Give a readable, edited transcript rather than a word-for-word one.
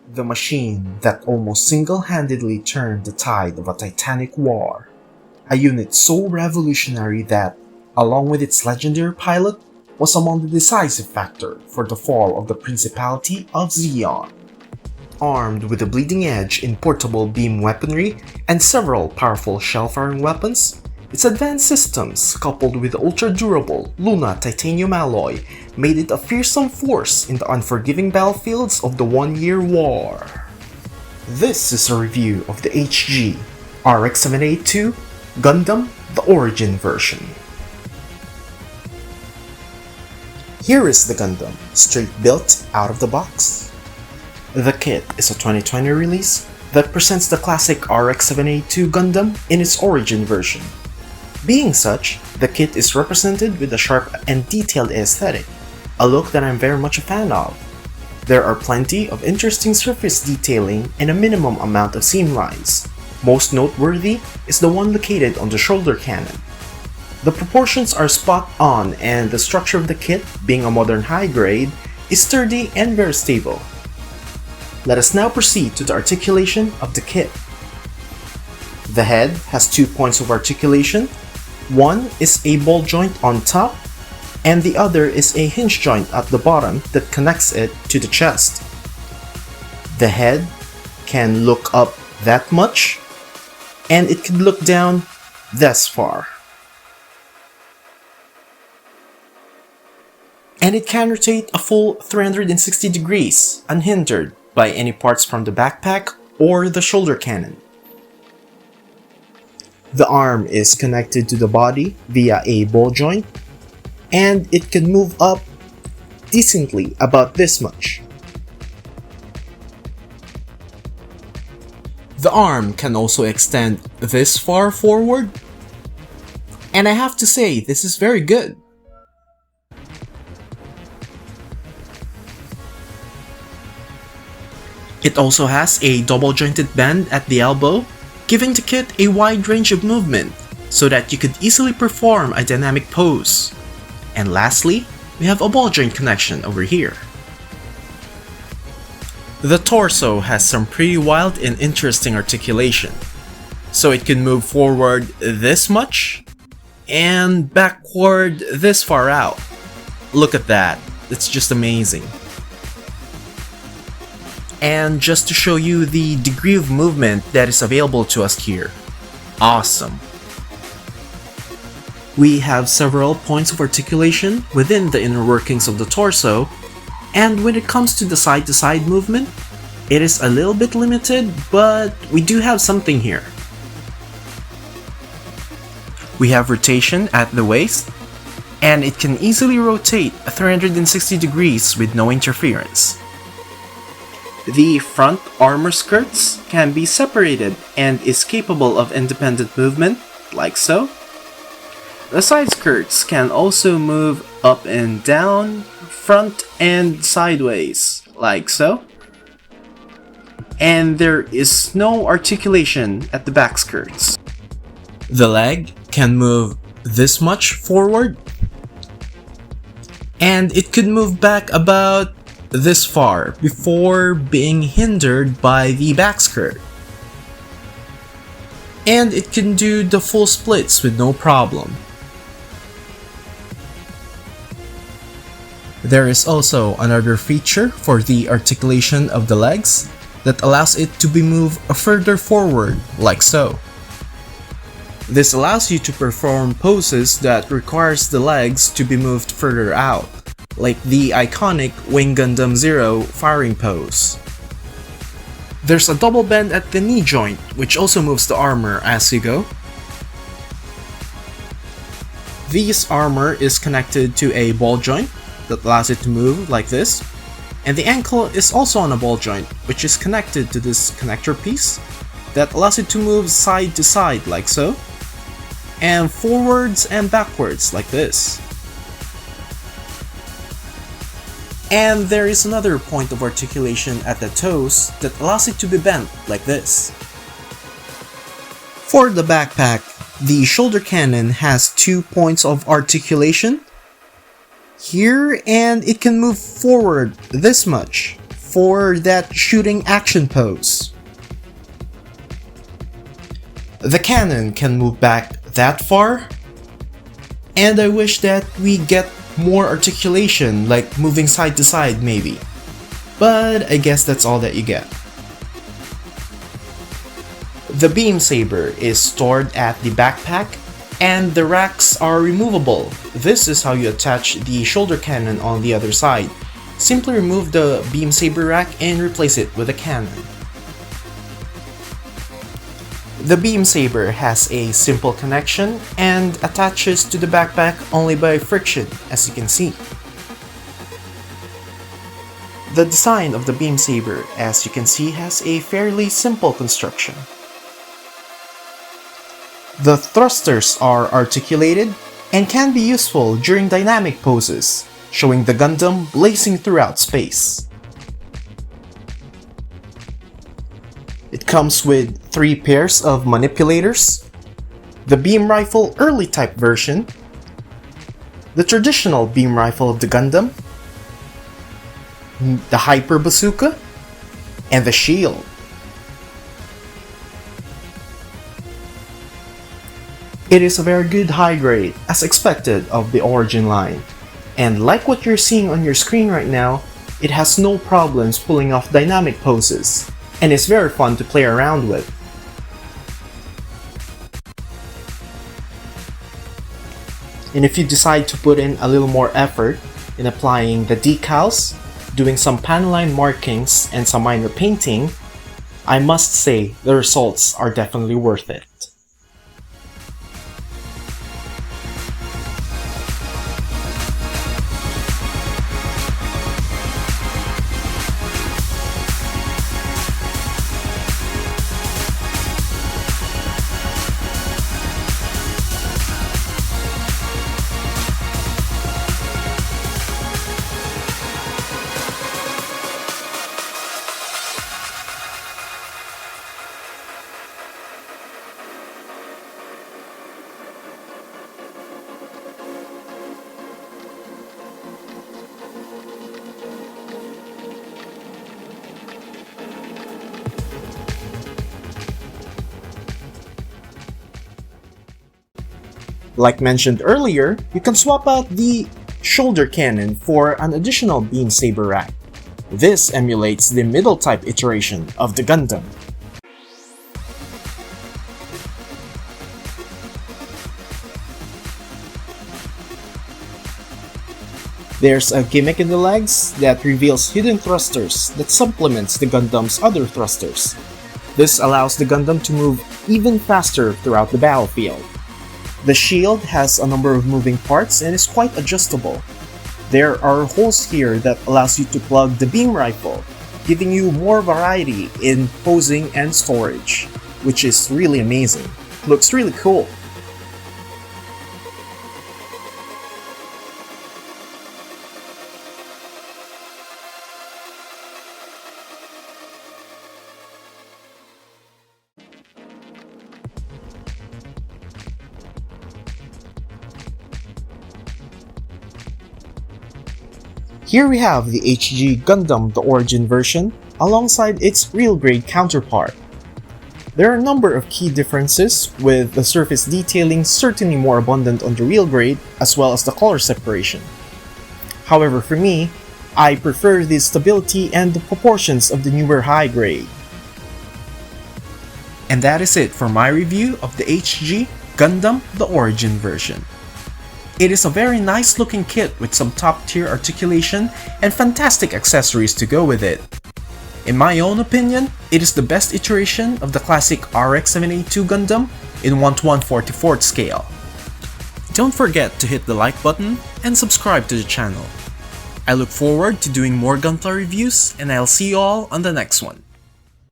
The machine that almost single-handedly turned the tide of a titanic war. A unit so revolutionary that, along with its legendary pilot, was among the decisive factor for the fall of the Principality of Zeon. Armed with a bleeding edge in portable beam weaponry and several powerful shell-firing weapons, its advanced systems, coupled with the ultra-durable Luna titanium alloy, made it a fearsome force in the unforgiving battlefields of the One-Year War. This is a review of the HG RX-78-02 Gundam, the Origin version. Here is the Gundam, straight built out of the box. The kit is a 2020 release that presents the classic RX-78-02 Gundam in its Origin version. Being such, the kit is represented with a sharp and detailed aesthetic, a look that I'm very much a fan of. There are plenty of interesting surface detailing and a minimum amount of seam lines. Most noteworthy is the one located on the shoulder cannon. The proportions are spot on, and the structure of the kit, being a modern high grade, is sturdy and very stable. Let us now proceed to the articulation of the kit. The head has 2 points of articulation. One is a ball joint on top, and the other is a hinge joint at the bottom that connects it to the chest. The head can look up that much, and it can look down this far. And it can rotate a full 360 degrees, unhindered by any parts from the backpack or the shoulder cannon. The arm is connected to the body via a ball joint, and it can move up decently about this much. The arm can also extend this far forward, and I have to say this is very good. It also has a double jointed bend at the elbow, giving the kit a wide range of movement so that you could easily perform a dynamic pose. And lastly, we have a ball joint connection over here. The torso has some pretty wild and interesting articulation. So it can move forward this much and backward this far out. Look at that, it's just amazing. And just to show you the degree of movement that is available to us here. Awesome. We have several points of articulation within the inner workings of the torso, and when it comes to the side-to-side movement, it is a little bit limited, but we do have something here. We have rotation at the waist, and it can easily rotate 360 degrees with no interference. The front armor skirts can be separated and is capable of independent movement, like so. The side skirts can also move up and down, front and sideways, like so. And there is no articulation at the back skirts. The leg can move this much forward, and it could move back about this far before being hindered by the back skirt. And it can do the full splits with no problem. There is also another feature for the articulation of the legs that allows it to be moved further forward, like so. This allows you to perform poses that requires the legs to be moved further out, like the iconic Wing Gundam Zero firing pose. There's a double bend at the knee joint, which also moves the armor as you go. This armor is connected to a ball joint that allows it to move like this, and the ankle is also on a ball joint, which is connected to this connector piece that allows it to move side to side like so, and forwards and backwards like this. And there is another point of articulation at the toes that allows it to be bent like this. For the backpack, the shoulder cannon has 2 points of articulation here, and it can move forward this much for that shooting action pose. The cannon can move back that far, and I wish that we get more articulation, like moving side to side maybe. But I guess that's all that you get. The beam saber is stored at the backpack, and the racks are removable. This is how you attach the shoulder cannon on the other side. Simply remove the beam saber rack and replace it with a cannon. The beam saber has a simple connection and attaches to the backpack only by friction, as you can see. The design of the beam saber, as you can see, has a fairly simple construction. The thrusters are articulated and can be useful during dynamic poses, showing the Gundam blazing throughout space. It comes with 3 pairs of manipulators, the beam rifle early type version, the traditional beam rifle of the Gundam, the hyper bazooka, and the shield. It is a very good high grade, as expected of the Origin line, and like what you're seeing on your screen right now, it has no problems pulling off dynamic poses, and is very fun to play around with. And if you decide to put in a little more effort in applying the decals, doing some panel line markings, and some minor painting, I must say the results are definitely worth it. Like mentioned earlier, you can swap out the shoulder cannon for an additional beam saber rack. This emulates the middle type iteration of the Gundam. There's a gimmick in the legs that reveals hidden thrusters that supplements the Gundam's other thrusters. This allows the Gundam to move even faster throughout the battlefield. The shield has a number of moving parts and is quite adjustable. There are holes here that allows you to plug the beam rifle, giving you more variety in posing and storage, which is really amazing. Looks really cool. Here we have the HG Gundam, the Origin version, alongside its real grade counterpart. There are a number of key differences, with the surface detailing certainly more abundant on the real grade, as well as the color separation. However, for me, I prefer the stability and the proportions of the newer high grade. And that is it for my review of the HG Gundam, the Origin version. It is a very nice looking kit with some top tier articulation and fantastic accessories to go with it. In my own opinion, it is the best iteration of the classic RX-78-02 Gundam in 1:144 scale. Don't forget to hit the like button and subscribe to the channel. I look forward to doing more Gunpla reviews, and I'll see you all on the next one.